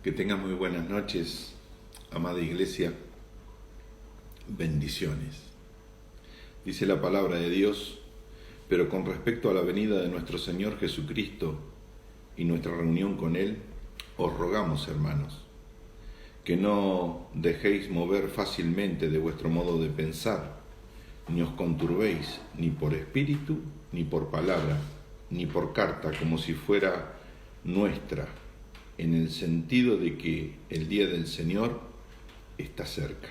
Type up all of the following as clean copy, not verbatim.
Que tengan muy buenas noches, amada iglesia. Bendiciones. Dice la palabra de Dios, pero con respecto a la venida de nuestro Señor Jesucristo y nuestra reunión con Él, os rogamos, hermanos, que no dejéis mover fácilmente de vuestro modo de pensar, ni os conturbéis ni por espíritu, ni por palabra, ni por carta, como si fuera nuestra, en el sentido de que el día del Señor está cerca.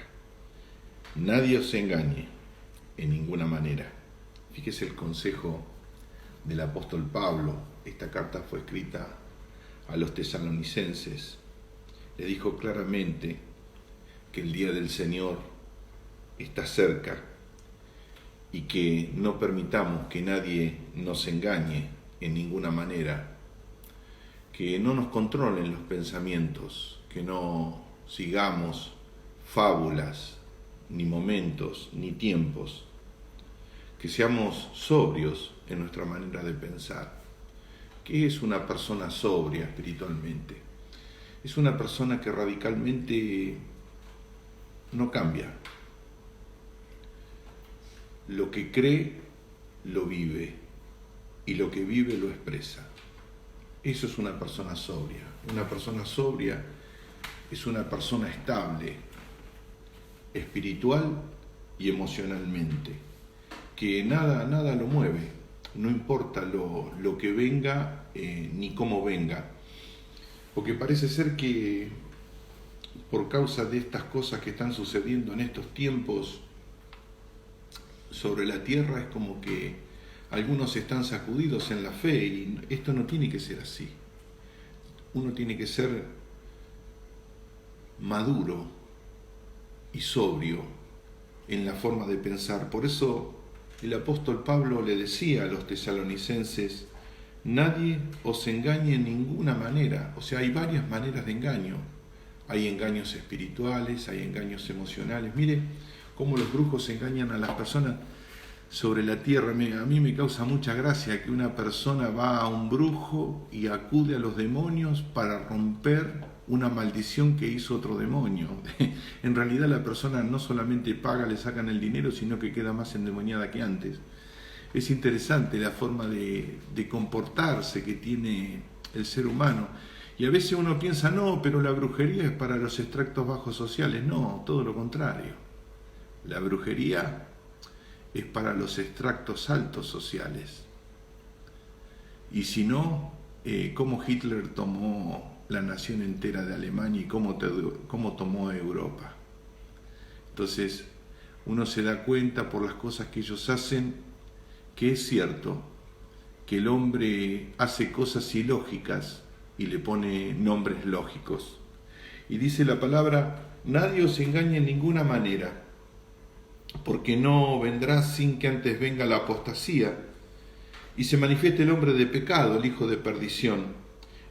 Nadie os engañe en ninguna manera. Fíjese el consejo del apóstol Pablo. Esta carta fue escrita a los tesalonicenses. Le dijo claramente que el día del Señor está cerca y que no permitamos que nadie nos engañe en ninguna manera, que no nos controlen los pensamientos, que no sigamos fábulas, ni momentos, ni tiempos, que seamos sobrios en nuestra manera de pensar. ¿Qué es una persona sobria espiritualmente? Es una persona que radicalmente no cambia. Lo que cree, lo vive, y lo que vive, lo expresa. Eso es una persona sobria. Una persona sobria es una persona estable, espiritual y emocionalmente, que nada lo mueve, no importa lo que venga ni cómo venga, porque parece ser que por causa de estas cosas que están sucediendo en estos tiempos sobre la tierra, es como que algunos están sacudidos en la fe, y esto no tiene que ser así. Uno tiene que ser maduro y sobrio en la forma de pensar. Por eso el apóstol Pablo le decía a los tesalonicenses: nadie os engañe en ninguna manera. O sea, hay varias maneras de engaño. Hay engaños espirituales, hay engaños emocionales. Mire cómo los brujos engañan a las personas sobre la tierra. A mí me causa mucha gracia que una persona va a un brujo y acude a los demonios para romper una maldición que hizo otro demonio. En realidad la persona no solamente paga, le sacan el dinero, sino que queda más endemoniada que antes. Es interesante la forma de comportarse que tiene el ser humano. Y a veces uno piensa, no, pero la brujería es para los extractos bajos sociales. No, todo lo contrario. La brujería es para los extractos altos sociales. Y si no, cómo Hitler tomó la nación entera de Alemania y cómo tomó Europa. Entonces, uno se da cuenta por las cosas que ellos hacen, que es cierto que el hombre hace cosas ilógicas y le pone nombres lógicos. Y dice la palabra: nadie os engañe en ninguna manera, porque no vendrá sin que antes venga la apostasía y se manifieste el hombre de pecado, el hijo de perdición,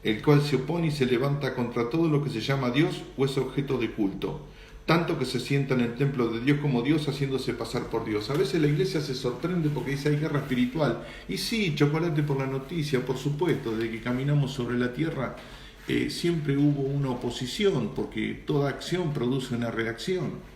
el cual se opone y se levanta contra todo lo que se llama Dios o es objeto de culto, tanto que se sienta en el templo de Dios como Dios, haciéndose pasar por Dios. A veces la iglesia se sorprende porque dice: hay guerra espiritual. Y sí, chocolate por la noticia, por supuesto. Desde que caminamos sobre la tierra siempre hubo una oposición, porque toda acción produce una reacción.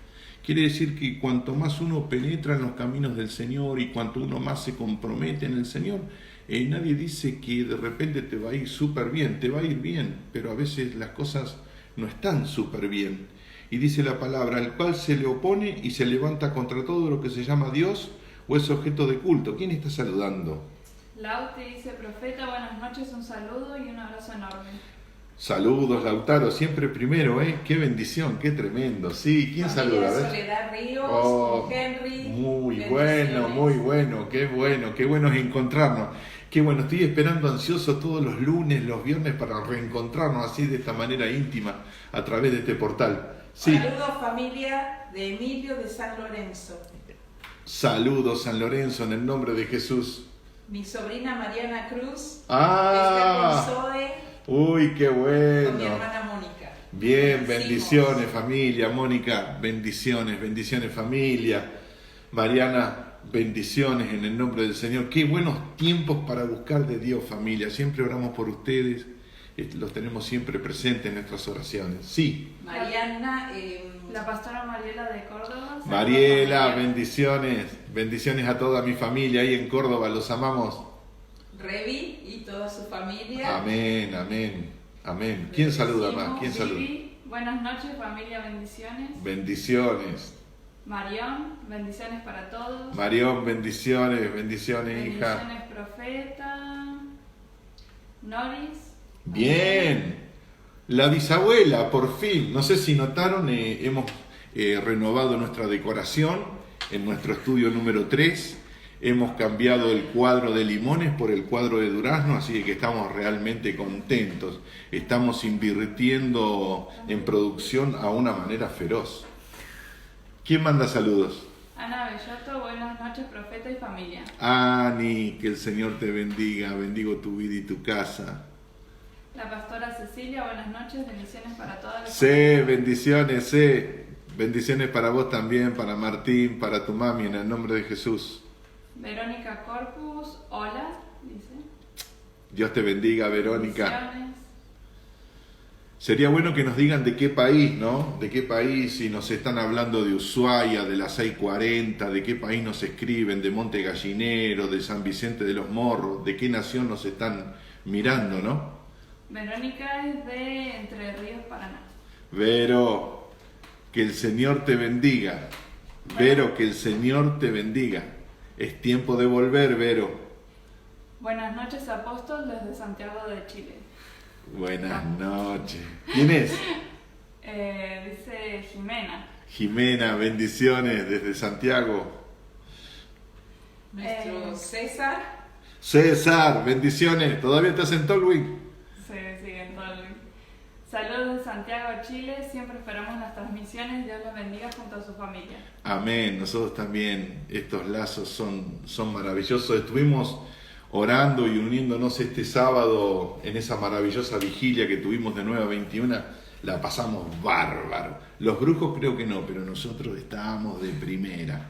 Quiere decir que cuanto más uno penetra en los caminos del Señor y cuanto uno más se compromete en el Señor, nadie dice que de repente te va a ir súper bien. Te va a ir bien, pero a veces las cosas no están súper bien. Y dice la palabra: al cual se le opone y se levanta contra todo lo que se llama Dios o es objeto de culto. ¿Quién está saludando? Lau te dice: profeta, buenas noches, un saludo y un abrazo enorme. Saludos, Lautaro, siempre primero, qué bendición, qué tremendo. Sí, ¿quién Familia saluda? Soledad Ríos, Henry. Muy bueno, qué bueno es encontrarnos. Qué bueno, estoy esperando ansioso todos los lunes, los viernes para reencontrarnos así de esta manera íntima a través de este portal. Sí. Saludos, familia de Emilio de San Lorenzo. Saludos, San Lorenzo, en el nombre de Jesús. Mi sobrina Mariana Cruz Ah, está con Zoe, uy, qué bueno. con mi hermana Mónica. Bien, bendiciones familia, Mónica, bendiciones familia, Mariana, bendiciones en el nombre del Señor. Qué buenos tiempos para buscar de Dios, familia. Siempre oramos por ustedes los tenemos siempre presentes en nuestras oraciones. Sí. Mariana, La pastora Mariela de Córdoba. Mariela, bendiciones. Bendiciones a toda mi familia ahí en Córdoba. Los amamos. Revi y toda su familia. Amén, amén, amén. ¿Quién saluda más? ¿Quién saluda? Vivi, buenas noches familia, bendiciones. Bendiciones. Marión, bendiciones para todos. Marión, bendiciones, bendiciones, hija. Bendiciones, profeta. Noris. Bien. La bisabuela, por fin. No sé si notaron, hemos renovado nuestra decoración en nuestro estudio número 3. Hemos cambiado el cuadro de limones por el cuadro de durazno, así que estamos realmente contentos. Estamos invirtiendo en producción a una manera feroz. ¿Quién manda saludos? Ana Bellotto, buenas noches, profeta y familia. Ani, que el Señor te bendiga, bendigo tu vida y tu casa. La pastora Cecilia, buenas noches, bendiciones para todas las Bendiciones, bendiciones para vos también, para Martín, para tu mami, en el nombre de Jesús. Verónica Corpus, hola, dice. Dios te bendiga, Verónica. Bendiciones. Sería bueno que nos digan de qué país, ¿no? De qué país, si nos están hablando de Ushuaia, de la 640, de qué país nos escriben, de Monte Gallinero, de San Vicente de los Morros, de qué nación nos están mirando, ¿no? Verónica es de Entre Ríos, Paraná. Vero, que el Señor te bendiga. Vero, que el Señor te bendiga. Es tiempo de volver, Vero. Buenas noches, apóstol, desde Santiago de Chile. Buenas noches. ¿Quién es? Dice Jimena. Jimena, bendiciones desde Santiago. Nuestro César. César, bendiciones. ¿Todavía estás en Tolwyn? Sí, sigue en Tolwyn. Saludos de Santiago, Chile. Siempre esperamos las transmisiones. Dios los bendiga junto a su familia. Amén. Nosotros también. Estos lazos son maravillosos. Estuvimos orando y uniéndonos este sábado en esa maravillosa vigilia que tuvimos de 9 a 21. La pasamos bárbaro. Los brujos creo que no, pero nosotros estábamos de primera.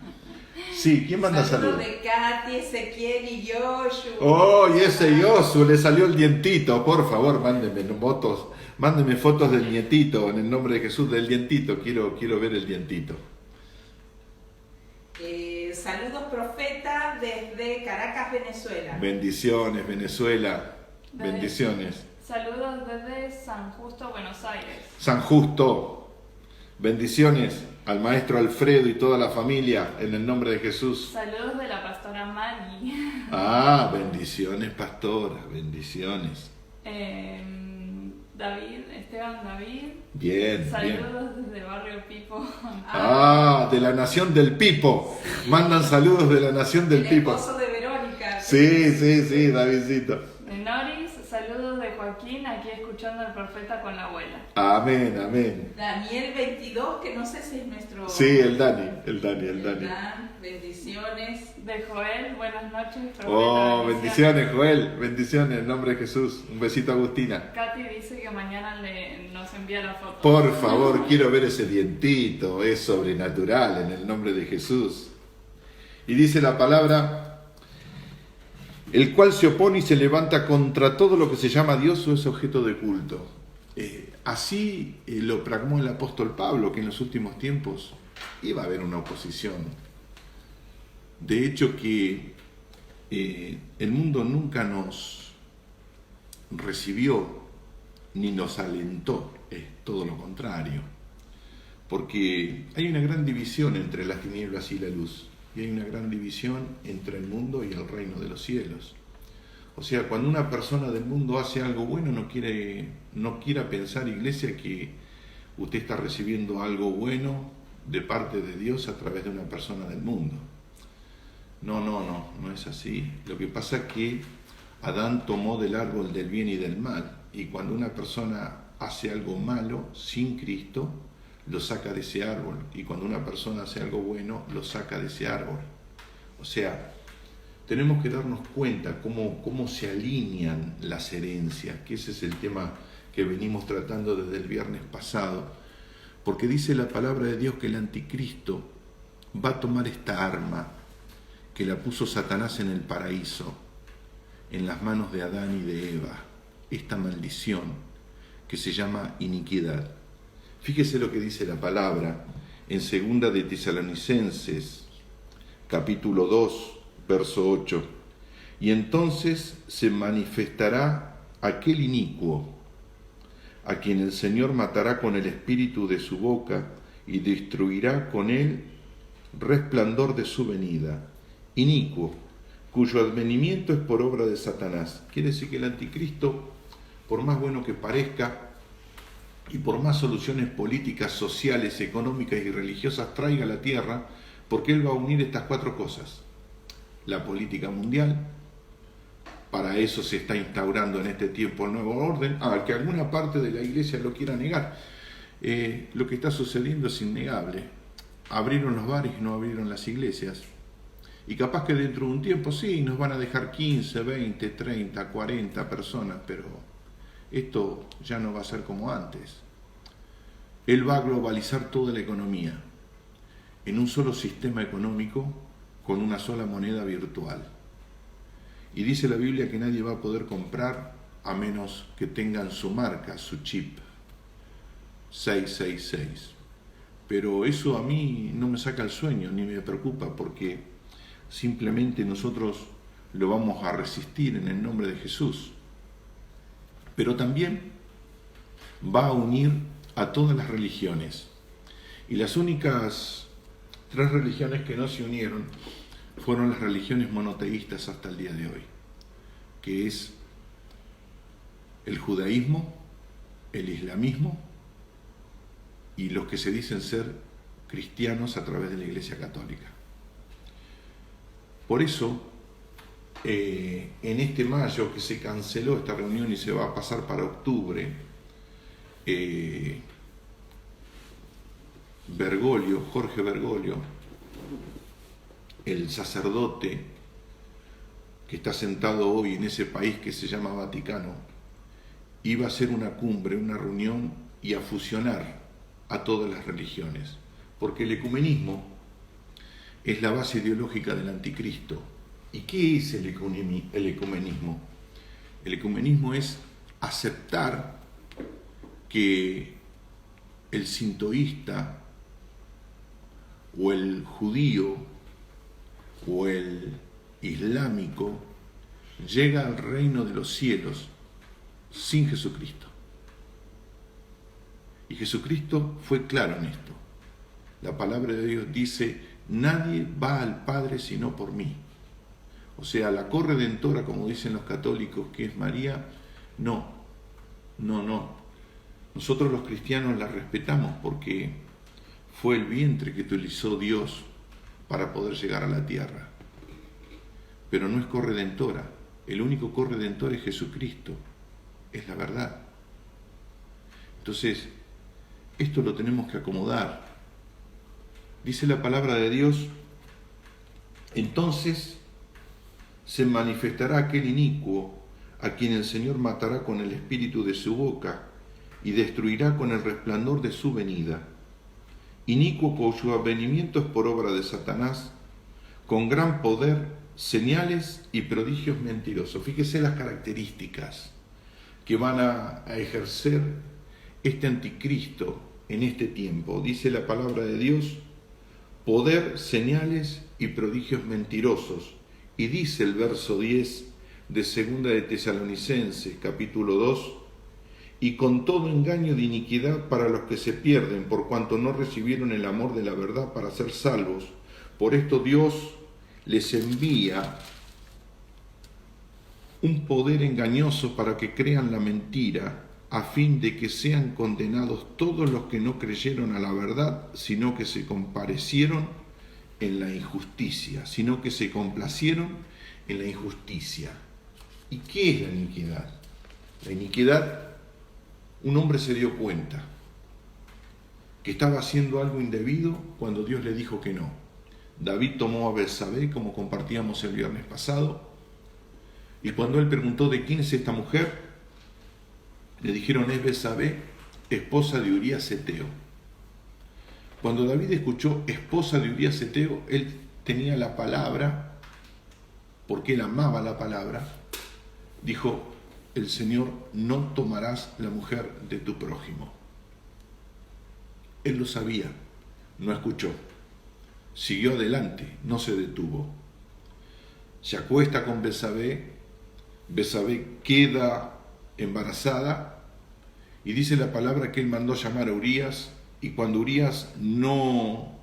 Sí, ¿quién manda saludos? Saludos de Katy, Ezequiel y Yoshu. Oh, y ese Yosu, le salió el dientito. Por favor, mándenme fotos del nietito, en el nombre de Jesús, del dientito. Quiero ver el dientito. Saludos, profeta, desde Caracas, Venezuela. Bendiciones, Venezuela. Bendiciones. Saludos desde San Justo, Buenos Aires. San Justo. Bendiciones al maestro Alfredo y toda la familia, en el nombre de Jesús. Saludos de la pastora Mani. Ah, bendiciones, pastora, bendiciones. Esteban David. Bien, saludos desde Barrio Pipo. Ah, de la nación del Pipo. Mandan saludos de la nación del Pipo. El esposo de Verónica. Sí, Davidcito. De Noris, saludos de Joaquín, aquí escuchando al profeta con la abuela. Amén, amén. Daniel 22, que no sé si es nuestro... Sí, el Dani. Bendiciones. De Joel, buenas noches, profeta. Oh, bendiciones, Joel. Bendiciones, en nombre de Jesús. Un besito a Agustina. Katy dice que mañana nos envía la foto. Por favor, quiero ver ese dientito. Es sobrenatural, en el nombre de Jesús. Y dice la palabra: el cual se opone y se levanta contra todo lo que se llama Dios o es objeto de culto. Así lo pragmó el apóstol Pablo, que en los últimos tiempos iba a haber una oposición. De hecho que el mundo nunca nos recibió ni nos alentó, es todo lo contrario. Porque hay una gran división entre las tinieblas y la luz. Y hay una gran división entre el mundo y el reino de los cielos. O sea, cuando una persona del mundo hace algo bueno, no quiera pensar, iglesia, que usted está recibiendo algo bueno de parte de Dios a través de una persona del mundo. No es así. Lo que pasa es que Adán tomó del árbol del bien y del mal. Y cuando una persona hace algo malo sin Cristo, lo saca de ese árbol. Y cuando una persona hace algo bueno, lo saca de ese árbol. O sea, tenemos que darnos cuenta cómo se alinean las herencias, que ese es el tema que venimos tratando desde el viernes pasado. Porque dice la palabra de Dios que el anticristo va a tomar esta arma que la puso Satanás en el paraíso, en las manos de Adán y de Eva. esta maldición que se llama iniquidad. Fíjese lo que dice la palabra en 2 de Tesalonicenses, capítulo 2, verso 8. Y entonces se manifestará aquel inicuo, a quien el Señor matará con el espíritu de su boca y destruirá con el resplandor de su venida. Inicuo, cuyo advenimiento es por obra de Satanás. Quiere decir que el anticristo, por más bueno que parezca y por más soluciones políticas, sociales, económicas y religiosas traiga a la tierra, porque él va a unir estas 4 cosas. La política mundial, para eso se está instaurando en este tiempo el nuevo orden, que alguna parte de la iglesia lo quiera negar. Lo que está sucediendo es innegable. Abrieron los bares y no abrieron las iglesias. Y capaz que dentro de un tiempo sí, nos van a dejar 15, 20, 30, 40 personas, pero esto ya no va a ser como antes. Él va a globalizar toda la economía en un solo sistema económico con una sola moneda virtual. Y dice la Biblia que nadie va a poder comprar a menos que tengan su marca, su chip, 666. Pero eso a mí no me saca el sueño ni me preocupa, porque simplemente nosotros lo vamos a resistir en el nombre de Jesús. Pero también va a unir a todas las religiones. Y las únicas 3 religiones que no se unieron fueron las religiones monoteístas hasta el día de hoy, que es el judaísmo, el islamismo y los que se dicen ser cristianos a través de la Iglesia Católica. Por eso, en este mayo que se canceló esta reunión y se va a pasar para octubre, Jorge Bergoglio, el sacerdote que está sentado hoy en ese país que se llama Vaticano, iba a hacer una cumbre, una reunión y a fusionar a todas las religiones, porque el ecumenismo es la base ideológica del anticristo. ¿Y qué es el ecumenismo? El ecumenismo es aceptar que el sintoísta o el judío o el islámico llega al reino de los cielos sin Jesucristo. Y Jesucristo fue claro en esto. La palabra de Dios dice: nadie va al Padre sino por mí. O sea, la corredentora, como dicen los católicos, que es María, no. Nosotros los cristianos la respetamos porque fue el vientre que utilizó Dios para poder llegar a la tierra. Pero no es corredentora. El único corredentor es Jesucristo. Es la verdad. Entonces, esto lo tenemos que acomodar. Dice la palabra de Dios: entonces se manifestará aquel inicuo a quien el Señor matará con el espíritu de su boca y destruirá con el resplandor de su venida. Inicuo cuyo advenimiento es por obra de Satanás, con gran poder, señales y prodigios mentirosos. Fíjese las características que van a ejercer este anticristo en este tiempo. Dice la palabra de Dios: poder, señales y prodigios mentirosos. Y dice el verso 10 de 2 de Tesalonicenses, capítulo 2: y con todo engaño de iniquidad para los que se pierden, por cuanto no recibieron el amor de la verdad para ser salvos. Por esto Dios les envía un poder engañoso para que crean la mentira, a fin de que sean condenados todos los que no creyeron a la verdad, sino que se compadecieron en la injusticia, sino que se complacieron en la injusticia. ¿Y qué es la iniquidad? La iniquidad, un hombre se dio cuenta que estaba haciendo algo indebido cuando Dios le dijo que no. David tomó a Betsabé, como compartíamos el viernes pasado, y cuando él preguntó de quién es esta mujer, le dijeron: es Betsabé, esposa de Urías Eteo. Cuando David escuchó esposa de Urías Eteo, él tenía la palabra, porque él amaba la palabra, dijo: el Señor: no tomarás la mujer de tu prójimo. Él lo sabía, no escuchó, siguió adelante, no se detuvo. Se acuesta con Betsabé, Betsabé queda embarazada y dice la palabra que él mandó llamar a Urías, y cuando Urías no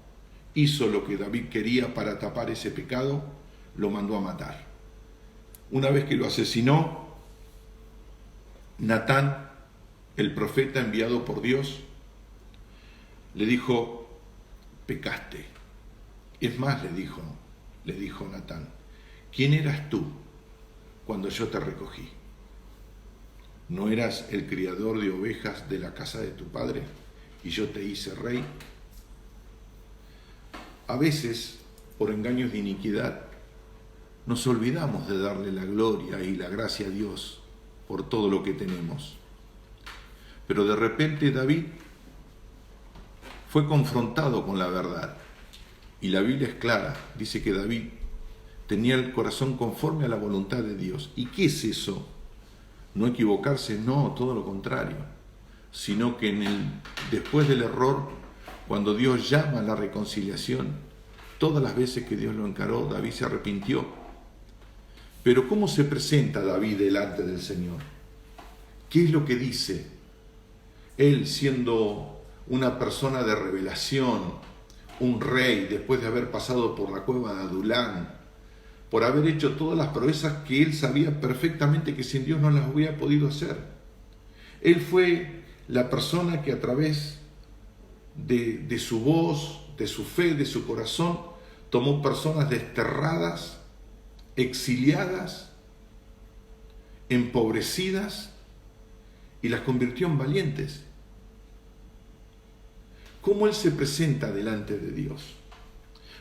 hizo lo que David quería para tapar ese pecado, lo mandó a matar. Una vez que lo asesinó, Natán, el profeta enviado por Dios, le dijo: pecaste. Es más, le dijo Natán: ¿quién eras tú cuando yo te recogí? ¿No eras el criador de ovejas de la casa de tu padre y yo te hice rey? A veces, por engaños de iniquidad, nos olvidamos de darle la gloria y la gracia a Dios por todo lo que tenemos. Pero de repente David fue confrontado con la verdad. Y la Biblia es clara, dice que David tenía el corazón conforme a la voluntad de Dios. ¿Y qué es eso? No equivocarse, no, todo lo contrario. Sino que después del error, cuando Dios llama a la reconciliación, todas las veces que Dios lo encaró, David se arrepintió. Pero ¿cómo se presenta David delante del Señor? ¿Qué es lo que dice? Él, siendo una persona de revelación, un rey, después de haber pasado por la cueva de Adulán, por haber hecho todas las proezas que él sabía perfectamente que sin Dios no las hubiera podido hacer. Él fue la persona que a través de su voz, de su fe, de su corazón, tomó personas desterradas, exiliadas, empobrecidas, y las convirtió en valientes. ¿Cómo él se presenta delante de Dios?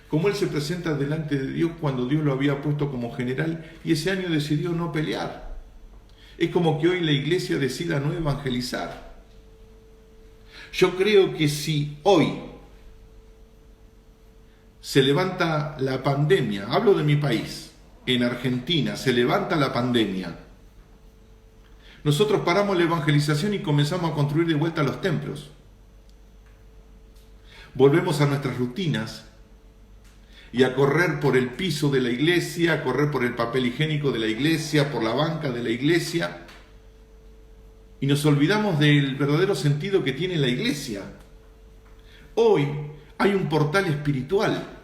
¿Cómo él se presenta delante de Dios cuando Dios lo había puesto como general y ese año decidió no pelear? Es como que hoy la iglesia decida no evangelizar. Yo creo que si hoy se levanta la pandemia, hablo de mi país, en Argentina, se levanta la pandemia, nosotros paramos la evangelización y comenzamos a construir de vuelta los templos. Volvemos a nuestras rutinas y a correr por el piso de la iglesia, a correr por el papel higiénico de la iglesia, por la banca de la iglesia, y nos olvidamos del verdadero sentido que tiene la iglesia. Hoy hay un portal espiritual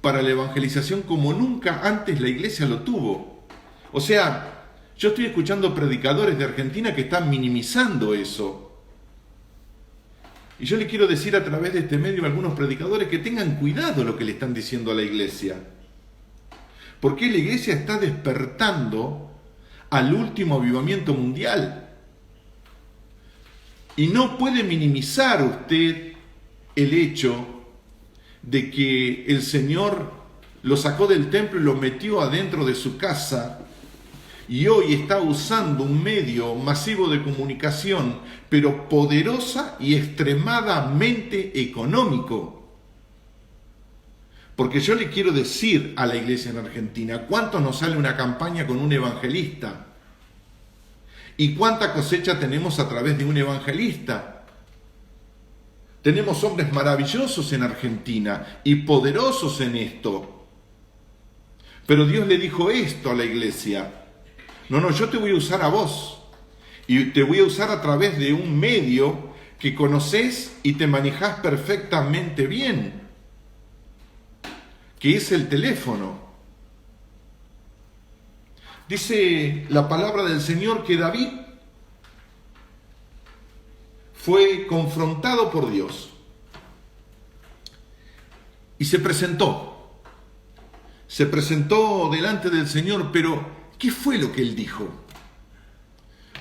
para la evangelización como nunca antes la iglesia lo tuvo. O sea, yo estoy escuchando predicadores de Argentina que están minimizando eso. Y yo le quiero decir a través de este medio a algunos predicadores que tengan cuidado lo que le están diciendo a la iglesia. Porque la iglesia está despertando al último avivamiento mundial. Y no puede minimizar usted el hecho de que el Señor lo sacó del templo y lo metió adentro de su casa y hoy está usando un medio masivo de comunicación, pero poderosa y extremadamente económico. Porque yo le quiero decir a la iglesia en Argentina, ¿cuánto nos sale una campaña con un evangelista? ¿Y cuánta cosecha tenemos a través de un evangelista? Tenemos hombres maravillosos en Argentina y poderosos en esto. Pero Dios le dijo esto a la iglesia: no, yo te voy a usar a vos y te voy a usar a través de un medio que conoces y te manejás perfectamente bien, que es el teléfono. Dice la palabra del Señor que David fue confrontado por Dios y se presentó delante del Señor, pero ¿qué fue lo que él dijo?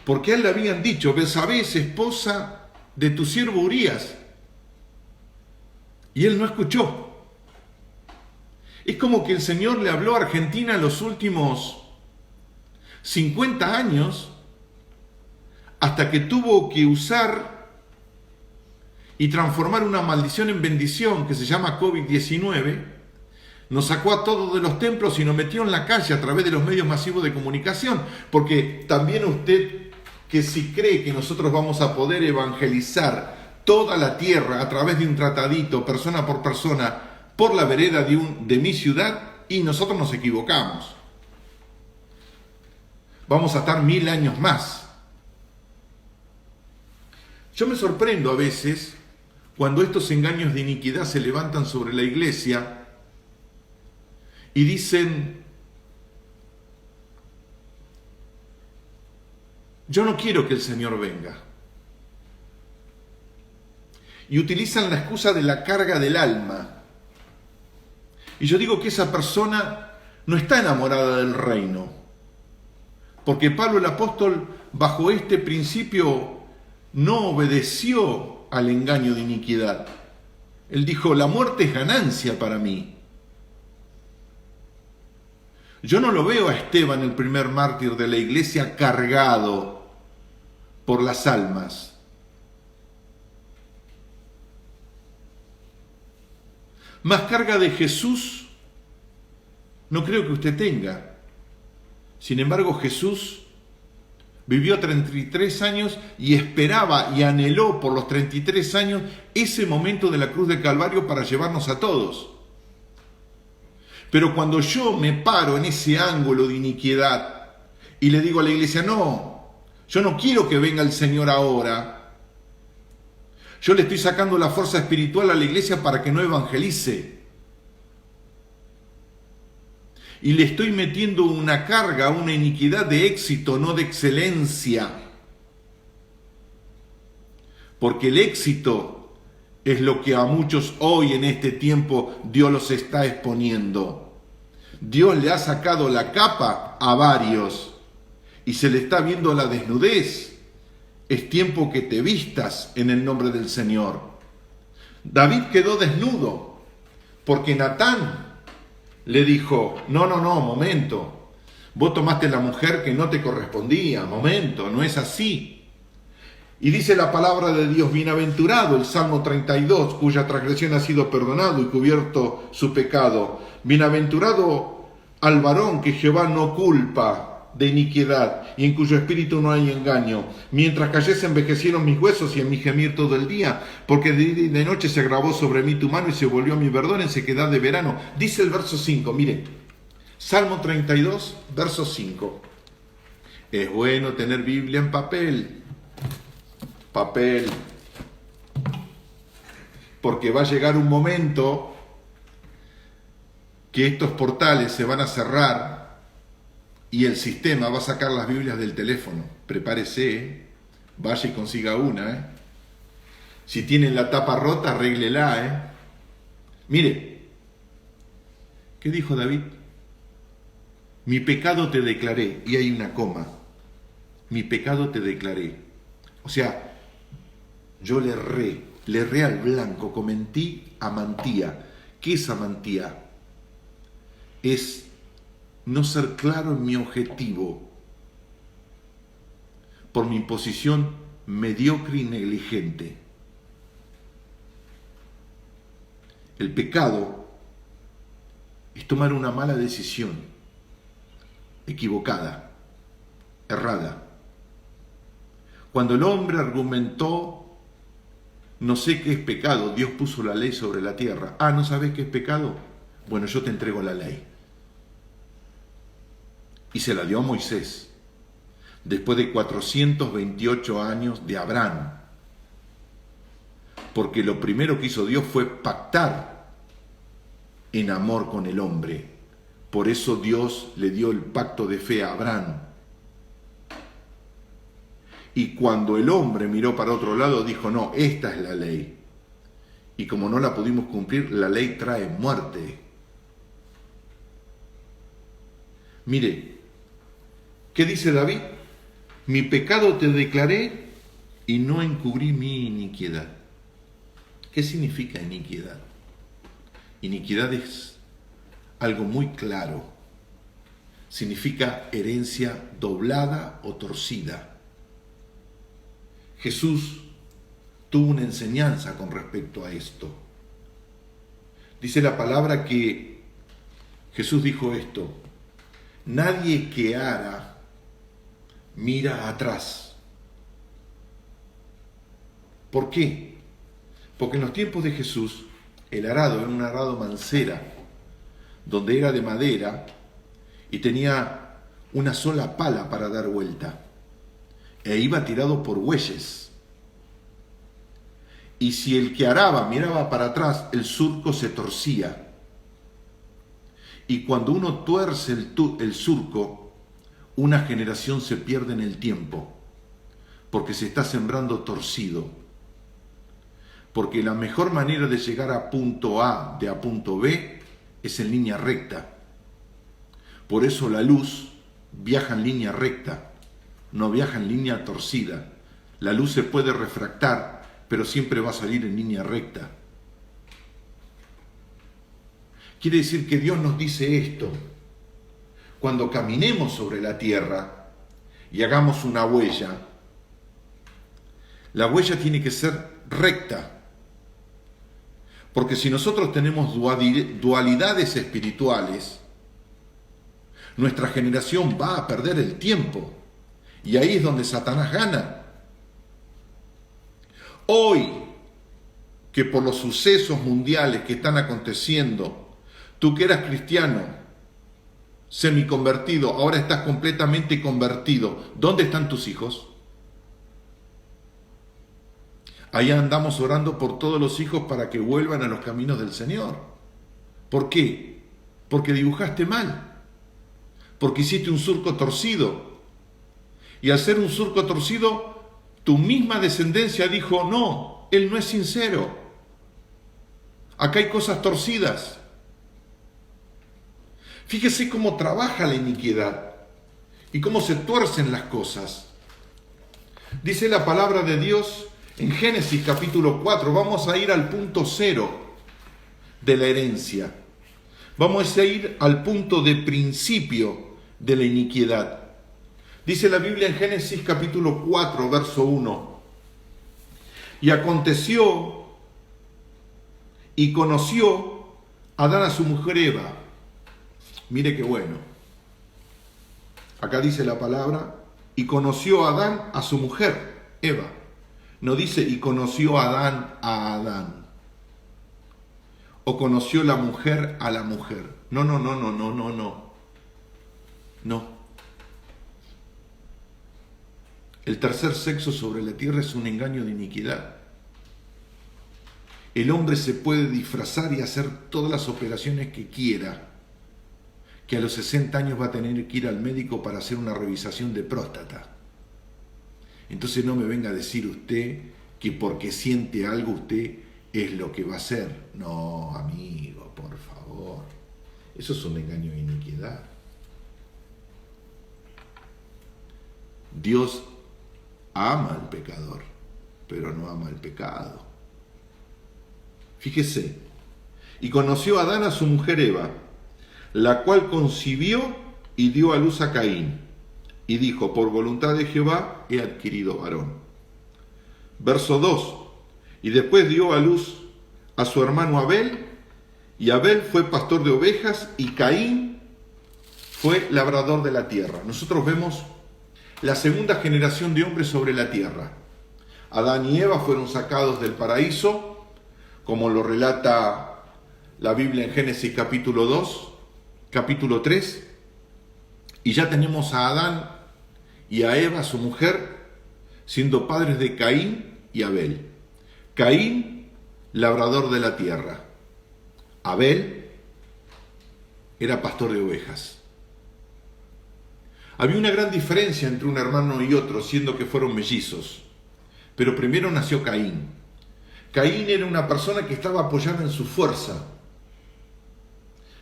Porque a él le habían dicho: Betsabé es esposa de tu siervo Urías. Y él no escuchó. Es como que el Señor le habló a Argentina en los últimos 50 años, hasta que tuvo que usar y transformar una maldición en bendición que se llama COVID-19, Nos sacó a todos de los templos y nos metió en la calle a través de los medios masivos de comunicación. Porque también usted, que si cree que nosotros vamos a poder evangelizar toda la tierra a través de un tratadito, persona por persona, por la vereda de mi ciudad, y nosotros nos equivocamos. Vamos a estar 1000 años más. Yo me sorprendo a veces cuando estos engaños de iniquidad se levantan sobre la iglesia y dicen: yo no quiero que el Señor venga. Y utilizan la excusa de la carga del alma. Y yo digo que esa persona no está enamorada del reino. Porque Pablo el apóstol, bajo este principio, no obedeció al engaño de iniquidad. Él dijo: la muerte es ganancia para mí. Yo no lo veo a Esteban, el primer mártir de la iglesia, cargado por las almas. Más carga de Jesús no creo que usted tenga. Sin embargo, Jesús vivió 33 años y esperaba y anheló por los 33 años ese momento de la cruz del Calvario para llevarnos a todos. Pero cuando yo me paro en ese ángulo de iniquidad y le digo a la iglesia: no, yo no quiero que venga el Señor ahora, yo le estoy sacando la fuerza espiritual a la iglesia para que no evangelice. Y le estoy metiendo una carga, una iniquidad de éxito, no de excelencia. Porque el éxito es lo que a muchos hoy en este tiempo Dios los está exponiendo. Dios le ha sacado la capa a varios y se le está viendo la desnudez. Es tiempo que te vistas en el nombre del Señor. David quedó desnudo porque Natán le dijo: no, momento. Vos tomaste la mujer que no te correspondía. Momento, no es así. Y dice la palabra de Dios: bienaventurado, el Salmo 32, cuya transgresión ha sido perdonado y cubierto su pecado. Bienaventurado al varón que Jehová no culpa de iniquidad y en cuyo espíritu no hay engaño. Mientras callé se envejecieron mis huesos y en mi gemir todo el día, porque de noche se agravó sobre mí tu mano y se volvió mi verdor en sequedad de verano. Dice el verso 5, mire, Salmo 32, verso 5. Es bueno tener Biblia en papel, porque va a llegar un momento que estos portales se van a cerrar y el sistema va a sacar las Biblias del teléfono. Prepárese, vaya y consiga una. Si tienen la tapa rota, arréglela. Mire, ¿qué dijo David? Mi pecado te declaré, y hay una coma. Mi pecado te declaré. O sea, yo le erré al blanco, cometí amantía. ¿Qué es amantía? Es no ser claro en mi objetivo por mi posición mediocre y negligente. El pecado es tomar una mala decisión, equivocada, errada. Cuando el hombre argumentó: no sé qué es pecado, Dios puso la ley sobre la tierra. Ah, ¿no sabes qué es pecado? Bueno, yo te entrego la ley. Y se la dio a Moisés, después de 428 años de Abraham. Porque lo primero que hizo Dios fue pactar en amor con el hombre. Por eso Dios le dio el pacto de fe a Abraham. Y cuando el hombre miró para otro lado, dijo: no, esta es la ley. Y como no la pudimos cumplir, la ley trae muerte. Mire, ¿qué dice David? Mi pecado te declaré y no encubrí mi iniquidad. ¿Qué significa iniquidad? Iniquidad es algo muy claro. Significa herencia doblada o torcida. Jesús tuvo una enseñanza con respecto a esto. Dice la palabra que Jesús dijo esto: nadie que ara mira atrás. ¿Por qué? Porque en los tiempos de Jesús el arado era un arado mancera, donde era de madera y tenía una sola pala para dar vuelta, e iba tirado por bueyes. Y si el que araba miraba para atrás, el surco se torcía. Y cuando uno tuerce el surco, una generación se pierde en el tiempo, porque se está sembrando torcido. Porque la mejor manera de llegar a punto A de a punto B es en línea recta. Por eso la luz viaja en línea recta, no viaja en línea torcida. La luz se puede refractar, pero siempre va a salir en línea recta. Quiere decir que Dios nos dice esto: cuando caminemos sobre la tierra y hagamos una huella, la huella tiene que ser recta. Porque si nosotros tenemos dualidades espirituales, nuestra generación va a perder el tiempo. Y ahí es donde Satanás gana. Hoy, que por los sucesos mundiales que están aconteciendo, tú que eras cristiano, semiconvertido, ahora estás completamente convertido, ¿dónde están tus hijos? Allá andamos orando por todos los hijos para que vuelvan a los caminos del Señor. ¿Por qué? Porque dibujaste mal. Porque hiciste un surco torcido. Y al ser un surco torcido, tu misma descendencia dijo: no, él no es sincero. Acá hay cosas torcidas. Fíjese cómo trabaja la iniquidad y cómo se tuercen las cosas. Dice la palabra de Dios en Génesis capítulo 4, vamos a ir al punto cero de la herencia. Vamos a ir al punto de principio de la iniquidad. Dice la Biblia en Génesis capítulo 4, verso 1. Y aconteció y conoció Adán a su mujer Eva. Mire qué bueno. Acá dice la palabra: y conoció Adán a su mujer Eva. No dice: y conoció Adán a Adán. O conoció la mujer a la mujer. No. No. El tercer sexo sobre la tierra es un engaño de iniquidad. El hombre se puede disfrazar y hacer todas las operaciones que quiera, que a los 60 años va a tener que ir al médico para hacer una revisación de próstata. Entonces no me venga a decir usted que porque siente algo usted es lo que va a hacer. No, amigo, por favor. Eso es un engaño de iniquidad. Dios ama al pecador, pero no ama el pecado. Fíjese: y conoció Adán a su mujer Eva, la cual concibió y dio a luz a Caín. Y dijo: por voluntad de Jehová he adquirido varón. Verso 2. Y después dio a luz a su hermano Abel, y Abel fue pastor de ovejas, y Caín fue labrador de la tierra. Nosotros vemos la segunda generación de hombres sobre la tierra. Adán y Eva fueron sacados del paraíso, como lo relata la Biblia en Génesis capítulo 2, capítulo 3, y ya tenemos a Adán y a Eva, su mujer, siendo padres de Caín y Abel. Caín, labrador de la tierra. Abel era pastor de ovejas. Había una gran diferencia entre un hermano y otro, siendo que fueron mellizos. Pero primero nació Caín. Caín era una persona que estaba apoyada en su fuerza,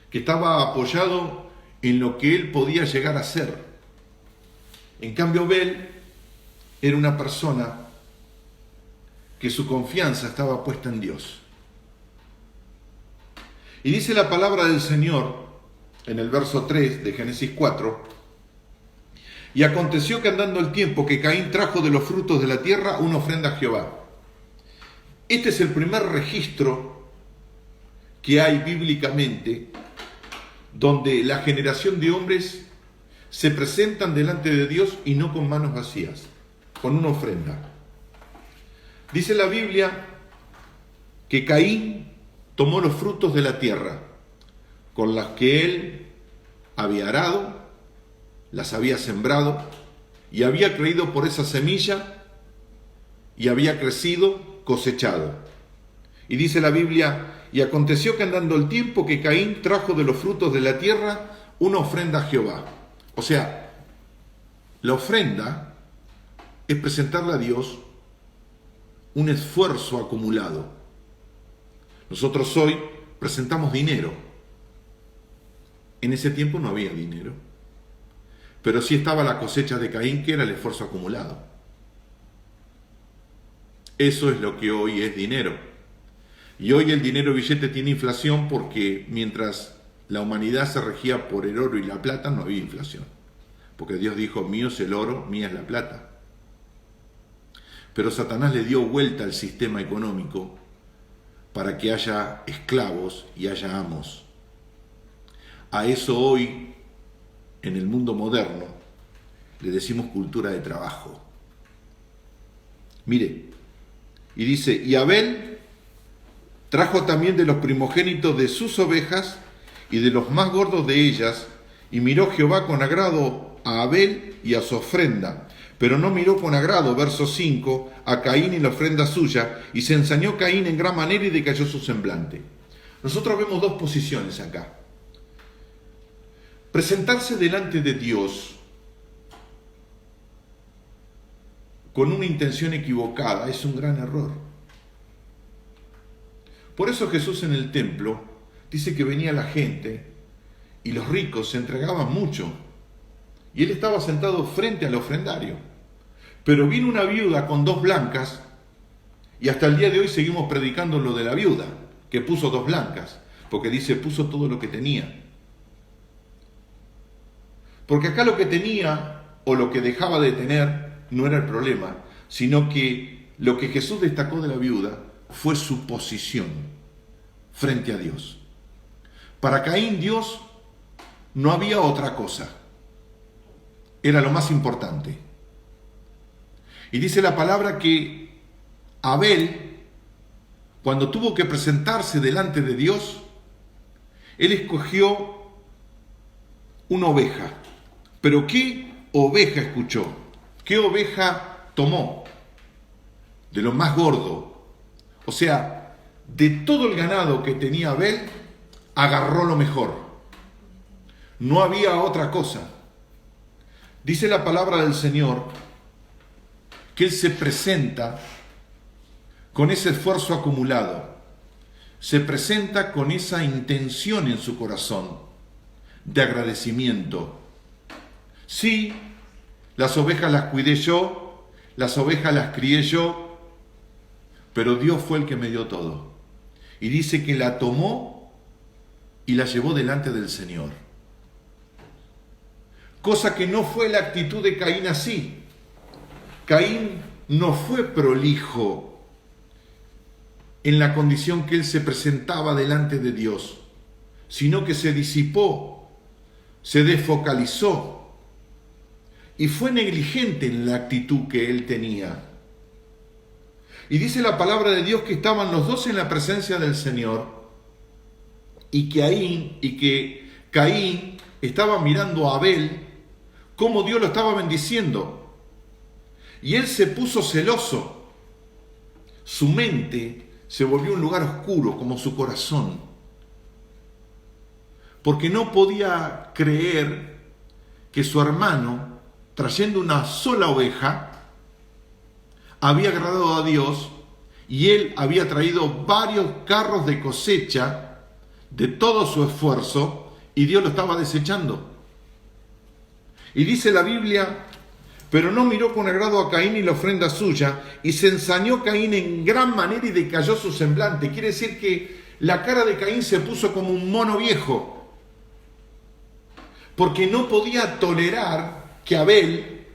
que estaba apoyado en lo que él podía llegar a ser. En cambio, Abel era una persona que su confianza estaba puesta en Dios. Y dice la palabra del Señor en el verso 3 de Génesis 4: y aconteció que andando el tiempo que Caín trajo de los frutos de la tierra una ofrenda a Jehová. Este es el primer registro que hay bíblicamente donde la generación de hombres se presentan delante de Dios y no con manos vacías, con una ofrenda. Dice la Biblia que Caín tomó los frutos de la tierra, con las que él había arado, las había sembrado, y había creído por esa semilla, y había crecido, cosechado. Y dice la Biblia, y aconteció que andando el tiempo que Caín trajo de los frutos de la tierra una ofrenda a Jehová. O sea, la ofrenda es presentarle a Dios un esfuerzo acumulado. Nosotros hoy presentamos dinero. En ese tiempo no había dinero, pero sí estaba la cosecha de Caín, que era el esfuerzo acumulado. Eso es lo que hoy es dinero. Y hoy el dinero billete tiene inflación porque mientras la humanidad se regía por el oro y la plata, no había inflación. Porque Dios dijo, mío es el oro, mía es la plata. Pero Satanás le dio vuelta al sistema económico para que haya esclavos y haya amos. A eso hoy, en el mundo moderno, le decimos cultura de trabajo. Mire, y dice, y Abel trajo también de los primogénitos de sus ovejas y de los más gordos de ellas, y miró Jehová con agrado a Abel y a su ofrenda, pero no miró con agrado, verso 5, a Caín y la ofrenda suya, y se ensañó Caín en gran manera y decayó su semblante. Nosotros vemos dos posiciones acá. Presentarse delante de Dios con una intención equivocada es un gran error. Por eso Jesús en el templo dice que venía la gente y los ricos se entregaban mucho. Y él estaba sentado frente al ofrendario. Pero vino una viuda con 2 blancas, y hasta el día de hoy seguimos predicando lo de la viuda, que puso 2 blancas, porque dice, puso todo lo que tenía. Porque acá lo que tenía o lo que dejaba de tener no era el problema, sino que lo que Jesús destacó de la viuda fue su posición frente a Dios. Para Caín, Dios no había otra cosa. Era lo más importante. Y dice la palabra que Abel, cuando tuvo que presentarse delante de Dios, él escogió una oveja. Pero ¿qué oveja escuchó? ¿Qué oveja tomó? De lo más gordo. O sea, de todo el ganado que tenía Abel, agarró lo mejor. No había otra cosa. Dice la palabra del Señor que Él se presenta con ese esfuerzo acumulado. Se presenta con esa intención en su corazón de agradecimiento. Sí, las ovejas las cuidé yo, las ovejas las crié yo, pero Dios fue el que me dio todo. Y dice que la tomó y la llevó delante del Señor. Cosa que no fue la actitud de Caín así. Caín no fue prolijo en la condición que él se presentaba delante de Dios, sino que se disipó, se desfocalizó y fue negligente en la actitud que él tenía. Y dice la palabra de Dios que estaban los dos en la presencia del Señor y que Caín estaba mirando a Abel cómo Dios lo estaba bendiciendo. Y él se puso celoso. Su mente se volvió un lugar oscuro como su corazón. Porque no podía creer que su hermano, trayendo una sola oveja, había agradado a Dios y él había traído varios carros de cosecha de todo su esfuerzo y Dios lo estaba desechando. Y dice la Biblia, pero no miró con agrado a Caín y la ofrenda suya, y se ensañó Caín en gran manera y decayó su semblante. Quiere decir que la cara de Caín se puso como un mono viejo, porque no podía tolerar que Abel,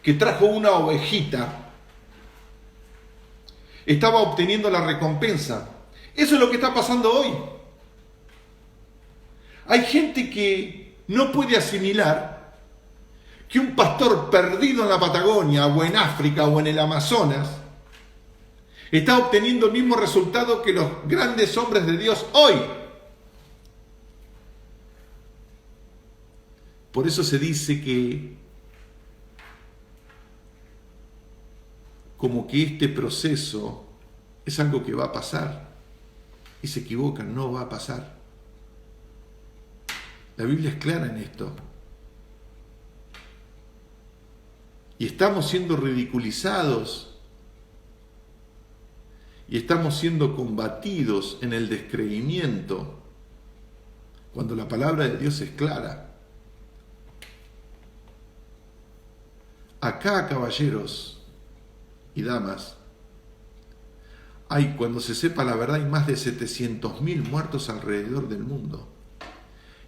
que trajo una ovejita, estaba obteniendo la recompensa. Eso es lo que está pasando hoy. Hay gente que no puede asimilar que un pastor perdido en la Patagonia o en África o en el Amazonas está obteniendo el mismo resultado que los grandes hombres de Dios hoy. Por eso se dice que como que este proceso es algo que va a pasar. Y se equivocan, no va a pasar. La Biblia es clara en esto. Y estamos siendo ridiculizados. Y estamos siendo combatidos en el descreimiento. Cuando la palabra de Dios es clara. Acá, caballeros y damas, cuando se sepa la verdad, hay más de 700.000 muertos alrededor del mundo.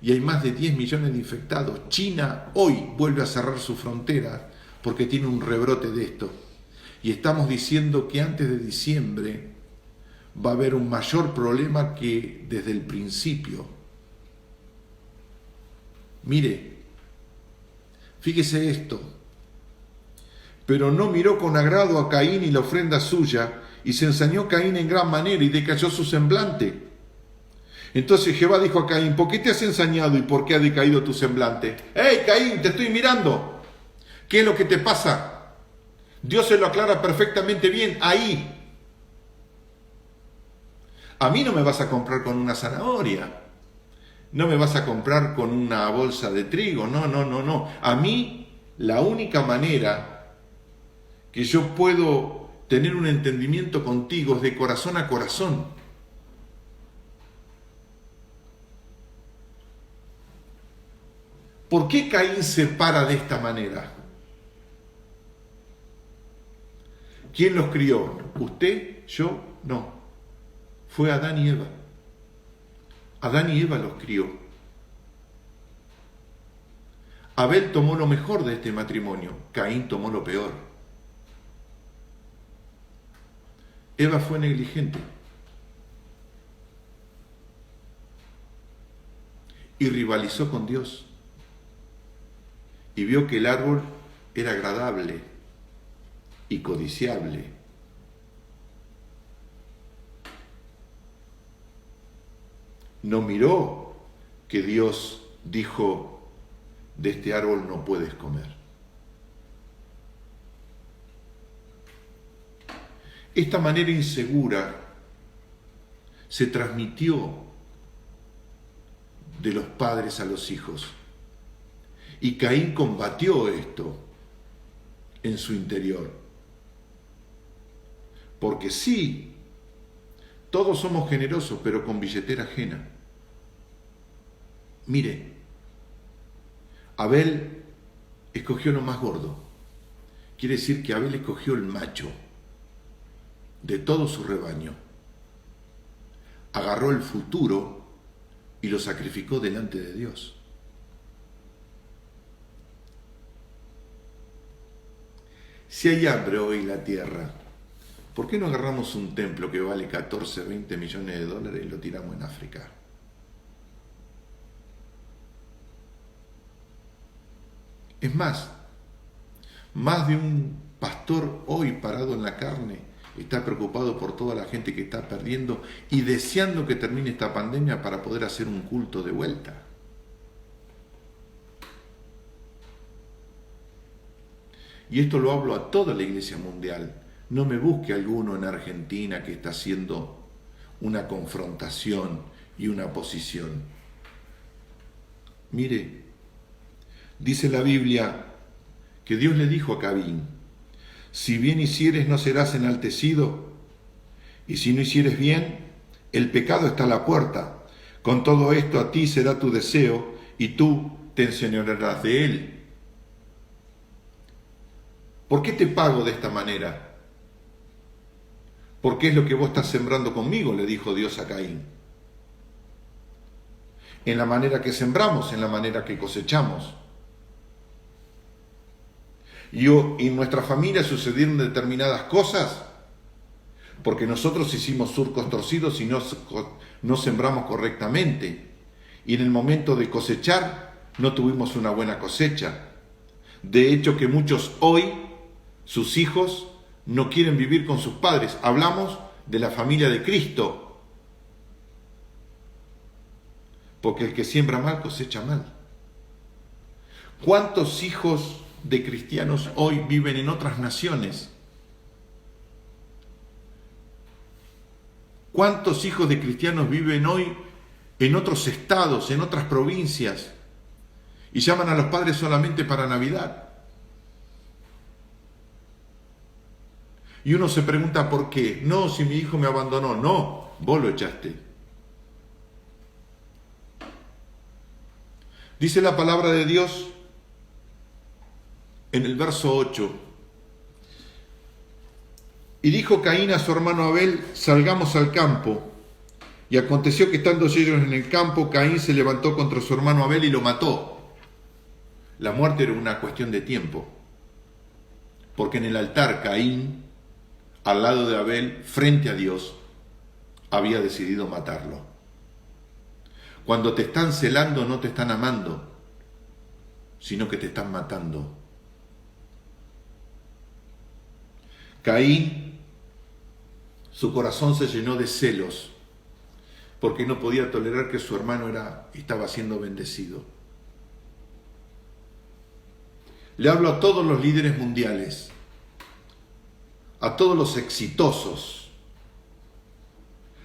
Y hay más de 10 millones de infectados. China hoy vuelve a cerrar sus fronteras porque tiene un rebrote de esto. Y estamos diciendo que antes de diciembre va a haber un mayor problema que desde el principio. Mire, fíjese esto. Pero no miró con agrado a Caín y la ofrenda suya, y se ensañó Caín en gran manera y decayó su semblante. Entonces Jehová dijo a Caín: ¿por qué te has ensañado y por qué ha decaído tu semblante? ¡Hey, Caín, te estoy mirando! ¿Qué es lo que te pasa? Dios se lo aclara perfectamente bien ahí. A mí no me vas a comprar con una zanahoria. No me vas a comprar con una bolsa de trigo. No. A mí, la única manera que yo puedo tener un entendimiento contigo es de corazón a corazón. ¿Por qué Caín se para de esta manera? ¿Quién los crió? ¿Usted? ¿Yo? No. Fue Adán y Eva. Adán y Eva los crió. Abel tomó lo mejor de este matrimonio. Caín tomó lo peor. Eva fue negligente y rivalizó con Dios y vio que el árbol era agradable y codiciable. No miró que Dios dijo: de este árbol no puedes comer. Esta manera insegura se transmitió de los padres a los hijos. Y Caín combatió esto en su interior. Porque sí, todos somos generosos, pero con billetera ajena. Mire, Abel escogió lo más gordo. Quiere decir que Abel escogió el macho de todo su rebaño. Agarró el futuro y lo sacrificó delante de Dios. Si hay hambre hoy en la tierra, ¿por qué no agarramos un templo que vale 14, 20 millones de dólares y lo tiramos en África? Es más de un pastor hoy parado en la carne está preocupado por toda la gente que está perdiendo y deseando que termine esta pandemia para poder hacer un culto de vuelta. Y esto lo hablo a toda la iglesia mundial. No me busque alguno en Argentina que está haciendo una confrontación y una posición. Mire, dice la Biblia que Dios le dijo a Caín: si bien hicieres no serás enaltecido, y si no hicieres bien, el pecado está a la puerta. Con todo esto a ti será tu deseo, y tú te enseñorearás de él. ¿Por qué te pago de esta manera? Porque es lo que vos estás sembrando conmigo, le dijo Dios a Caín. En la manera que sembramos, en la manera que cosechamos. Y en nuestra familia sucedieron determinadas cosas porque nosotros hicimos surcos torcidos y no sembramos correctamente. y en el momento de cosechar no tuvimos una buena cosecha. De hecho que muchos hoy, sus hijos, no quieren vivir con sus padres. Hablamos de la familia de Cristo. Porque el que siembra mal cosecha mal. ¿Cuántos hijos de cristianos hoy viven en otras naciones? ¿Cuántos hijos de cristianos viven hoy en otros estados, en otras provincias? Y llaman a los padres solamente para Navidad. Y uno se pregunta por qué. No, si mi hijo me abandonó. No, vos lo echaste. Dice la palabra de Dios en el verso 8. Y dijo Caín a su hermano Abel, salgamos al campo. Y aconteció que estando ellos en el campo, Caín se levantó contra su hermano Abel y lo mató. La muerte era una cuestión de tiempo. Porque en el altar Caín, al lado de Abel, frente a Dios, había decidido matarlo. Cuando te están celando no te están amando, sino que te están matando. Caín, su corazón se llenó de celos, porque no podía tolerar que su hermano estaba siendo bendecido. Le hablo a todos los líderes mundiales, a todos los exitosos.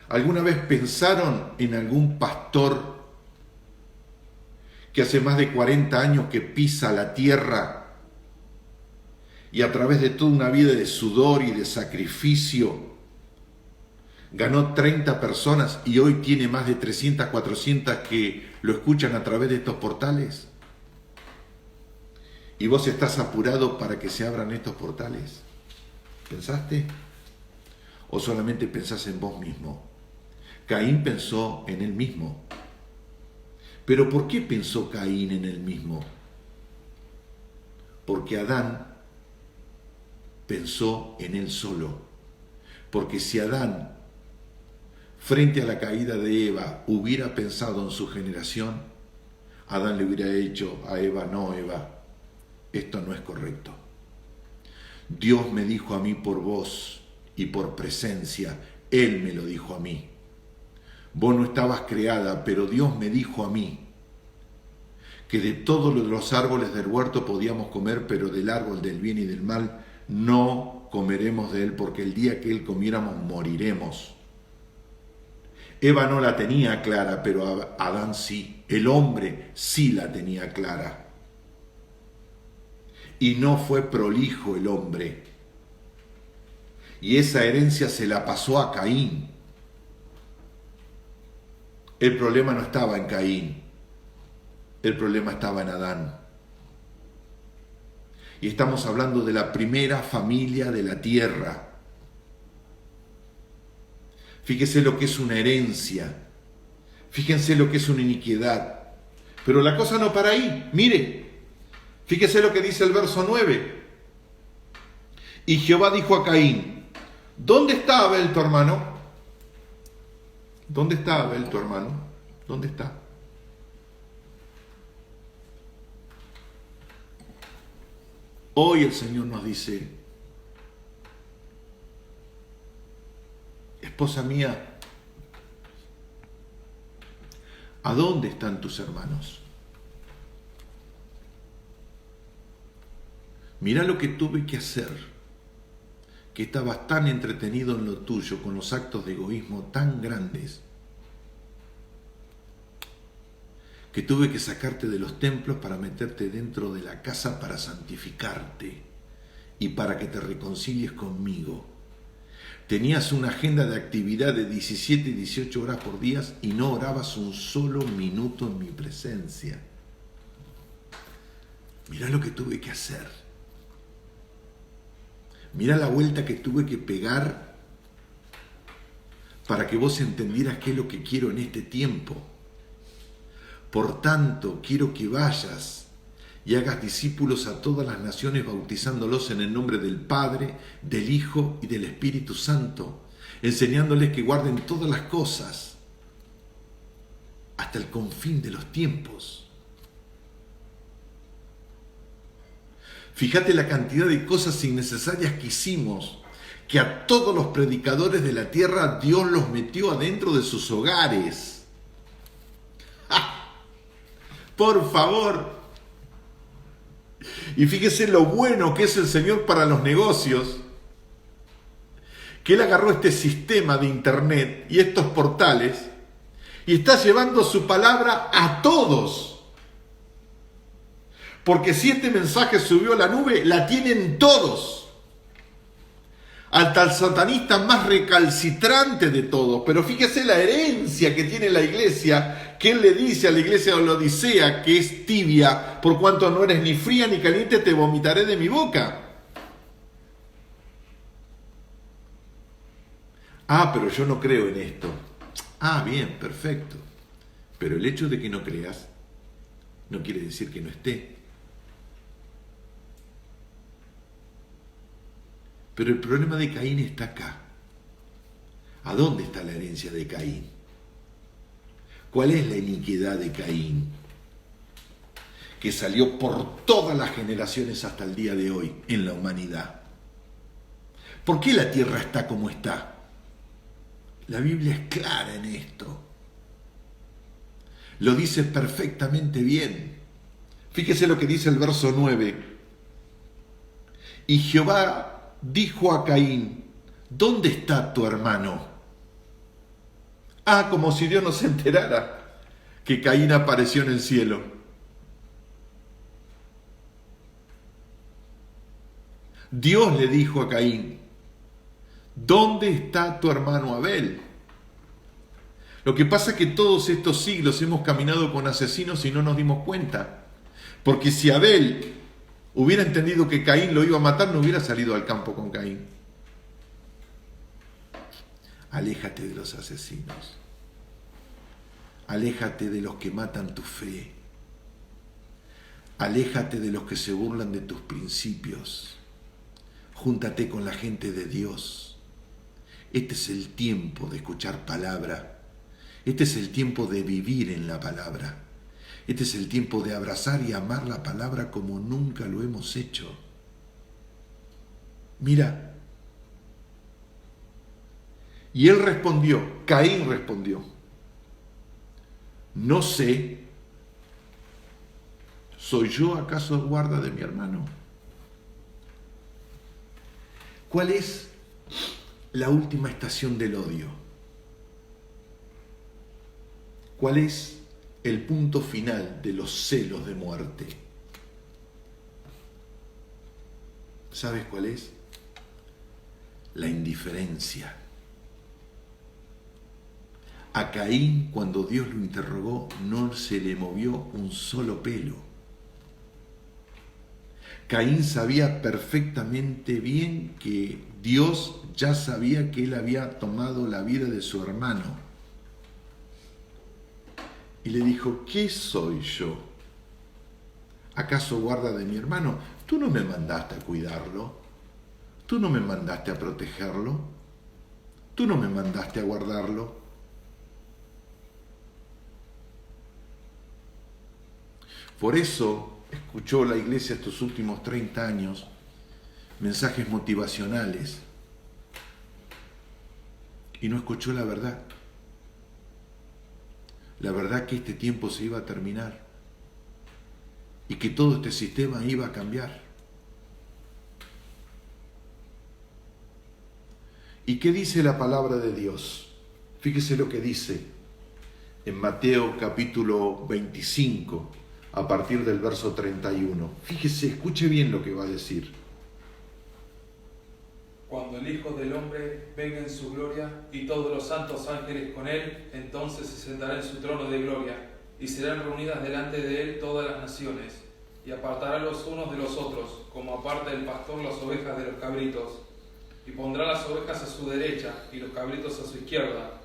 ¿Alguna vez pensaron en algún pastor que hace más de 40 años que pisa la tierra y a través de toda una vida de sudor y de sacrificio ganó 30 personas y hoy tiene más de 300, 400 que lo escuchan a través de estos portales? ¿Y vos estás apurado para que se abran estos portales? ¿Pensaste? ¿O solamente pensás en vos mismo? Caín pensó en él mismo. ¿Pero por qué pensó Caín en él mismo? Porque Adán pensó en él solo. Porque si Adán, frente a la caída de Eva, hubiera pensado en su generación, Adán le hubiera dicho a Eva, no, Eva, esto no es correcto. Dios me dijo a mí por voz y por presencia, Él me lo dijo a mí. Vos no estabas creada, pero Dios me dijo a mí que de todos los árboles del huerto podíamos comer, pero del árbol del bien y del mal no comeremos de él, porque el día que él comiéramos moriremos. Eva no la tenía clara, pero Adán sí. El hombre sí la tenía clara. Y no fue prolijo el hombre. Y esa herencia se la pasó a Caín. El problema no estaba en Caín. El problema estaba en Adán. Y estamos hablando de la primera familia de la tierra. Fíjese lo que es una herencia. Fíjense lo que es una iniquidad. Pero la cosa no para ahí. Mire, fíjese lo que dice el verso 9. Y Jehová dijo a Caín, ¿dónde está Abel tu hermano? ¿Dónde está Abel tu hermano? ¿Dónde está? Hoy el Señor nos dice, esposa mía, ¿a dónde están tus hermanos? Mirá lo que tuve que hacer, que estabas tan entretenido en lo tuyo, con los actos de egoísmo tan grandes, que tuve que sacarte de los templos para meterte dentro de la casa para santificarte y para que te reconcilies conmigo. Tenías una agenda de actividad de 17 y 18 horas por día y no orabas un solo minuto en mi presencia. Mirá lo que tuve que hacer. Mirá la vuelta que tuve que pegar para que vos entendieras qué es lo que quiero en este tiempo. Por tanto, quiero que vayas y hagas discípulos a todas las naciones, bautizándolos en el nombre del Padre, del Hijo y del Espíritu Santo, enseñándoles que guarden todas las cosas hasta el confín de los tiempos. Fíjate la cantidad de cosas innecesarias que hicimos, que a todos los predicadores de la tierra Dios los metió adentro de sus hogares. ¡Ja! Por favor. Y fíjese lo bueno que es el Señor para los negocios, que Él agarró este sistema de internet y estos portales y está llevando su palabra a todos. Porque si este mensaje subió a la nube, la tienen todos. Hasta el satanista más recalcitrante de todos. Pero fíjese la herencia que tiene la iglesia, que Él le dice a la iglesia de la Odisea que es tibia, por cuanto no eres ni fría ni caliente, te vomitaré de mi boca. Ah, pero yo no creo en esto. Ah, bien, perfecto. Pero el hecho de que no creas no quiere decir que no esté. Pero el problema de Caín está acá. ¿A dónde está la herencia de Caín? ¿Cuál es la iniquidad de Caín? Que salió por todas las generaciones hasta el día de hoy en la humanidad. ¿Por qué la tierra está como está? La Biblia es clara en esto. Lo dice perfectamente bien. Fíjese lo que dice el verso 9. Y Jehová dijo a Caín, ¿dónde está tu hermano? Ah, como si Dios no se enterara que Caín apareció en el cielo. Dios le dijo a Caín, ¿dónde está tu hermano Abel? Lo que pasa es que todos estos siglos hemos caminado con asesinos y no nos dimos cuenta. Porque si Abel hubiera entendido que Caín lo iba a matar, no hubiera salido al campo con Caín. Aléjate de los asesinos. Aléjate de los que matan tu fe. Aléjate de los que se burlan de tus principios. Júntate con la gente de Dios. Este es el tiempo de escuchar palabra. Este es el tiempo de vivir en la palabra. Este es el tiempo de abrazar y amar la palabra como nunca lo hemos hecho. Mira. Y él respondió, Caín respondió, no sé, ¿soy yo acaso guarda de mi hermano? ¿Cuál es la última estación del odio? ¿Cuál es el punto final de los celos de muerte? ¿Sabes cuál es? La indiferencia. A Caín, cuando Dios lo interrogó, no se le movió un solo pelo. Caín sabía perfectamente bien que Dios ya sabía que él había tomado la vida de su hermano. Y le dijo, ¿qué soy yo? ¿Acaso guarda de mi hermano? ¿Tú no me mandaste a cuidarlo? ¿Tú no me mandaste a protegerlo? ¿Tú no me mandaste a guardarlo? Por eso escuchó la iglesia estos últimos 30 años mensajes motivacionales y no escuchó la verdad. La verdad que este tiempo se iba a terminar y que todo este sistema iba a cambiar. ¿Y qué dice la palabra de Dios? Fíjese lo que dice en Mateo capítulo 25, a partir del verso 31. Fíjese, escuche bien lo que va a decir. Cuando el Hijo del Hombre venga en su gloria y todos los santos ángeles con él, entonces se sentará en su trono de gloria y serán reunidas delante de él todas las naciones y apartará los unos de los otros, como aparta el pastor las ovejas de los cabritos, y pondrá las ovejas a su derecha y los cabritos a su izquierda.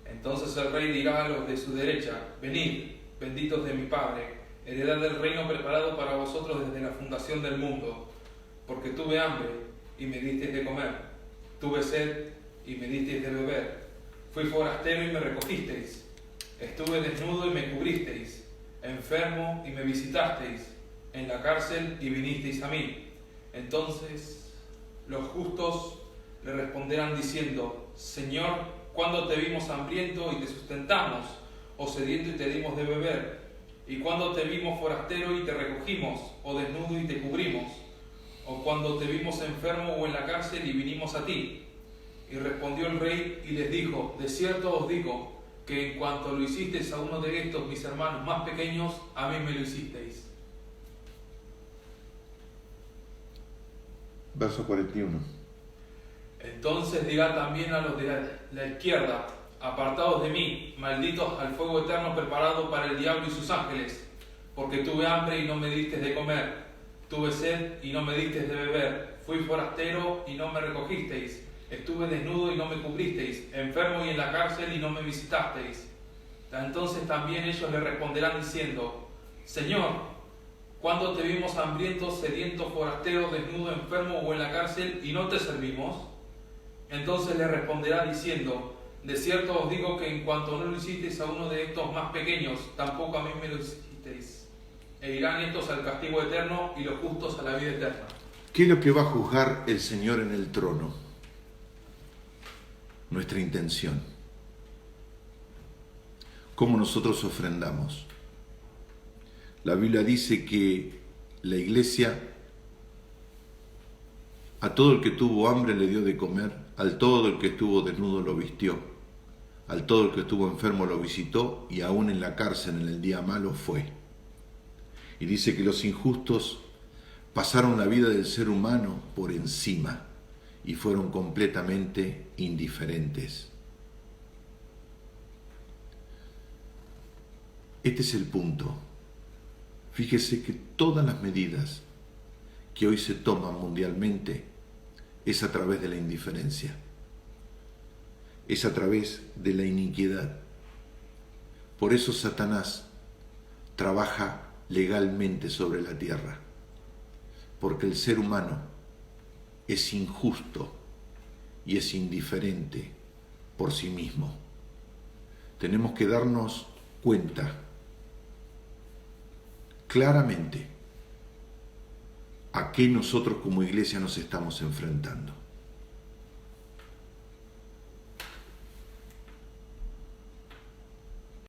Entonces el rey dirá a los de su derecha, venid, benditos de mi Padre, heredad del reino preparado para vosotros desde la fundación del mundo, porque tuve hambre y me disteis de comer, tuve sed y me disteis de beber, fui forastero y me recogisteis, Estuve desnudo y me cubristeis, enfermo y me visitasteis, en la cárcel y vinisteis a mí. Entonces los justos le responderán diciendo: Señor, ¿cuándo te vimos hambriento y te sustentamos, o sediento y te dimos de beber? ¿Y cuándo te vimos forastero y te recogimos, o desnudo y te cubrimos? ¿O cuando te vimos enfermo o en la cárcel y vinimos a ti? Y respondió el rey y les dijo: de cierto os digo, que en cuanto lo hicisteis a uno de estos mis hermanos más pequeños, a mí me lo hicisteis. Verso 41. Entonces dirá también a los de la izquierda: apartados de mí, malditos al fuego eterno preparado para el diablo y sus ángeles, porque tuve hambre y no me disteis de comer, tuve sed y no me disteis de beber, fui forastero y no me recogisteis, estuve desnudo y no me cubristeis, enfermo y en la cárcel y no me visitasteis. Entonces también ellos le responderán diciendo: Señor, ¿cuándo te vimos hambriento, sediento, forastero, desnudo, enfermo o en la cárcel y no te servimos? Entonces le responderá diciendo: de cierto os digo que en cuanto no lo hicisteis a uno de estos más pequeños, tampoco a mí me lo hicisteis. E irán estos al castigo eterno y los justos a la vida eterna. ¿Qué es lo que va a juzgar el Señor en el trono? Nuestra intención. Cómo nosotros ofrendamos. La Biblia dice que la iglesia a todo el que tuvo hambre le dio de comer, al todo el que estuvo desnudo lo vistió. Al todo el que estuvo enfermo lo visitó, y aún en la cárcel en el día malo fue. Y dice que los injustos pasaron la vida del ser humano por encima y fueron completamente indiferentes. Este es el punto. Fíjese que todas las medidas que hoy se toman mundialmente es a través de la indiferencia. Es a través de la iniquidad. Por eso Satanás trabaja legalmente sobre la tierra, porque el ser humano es injusto y es indiferente por sí mismo. Tenemos que darnos cuenta claramente a qué nosotros como iglesia nos estamos enfrentando.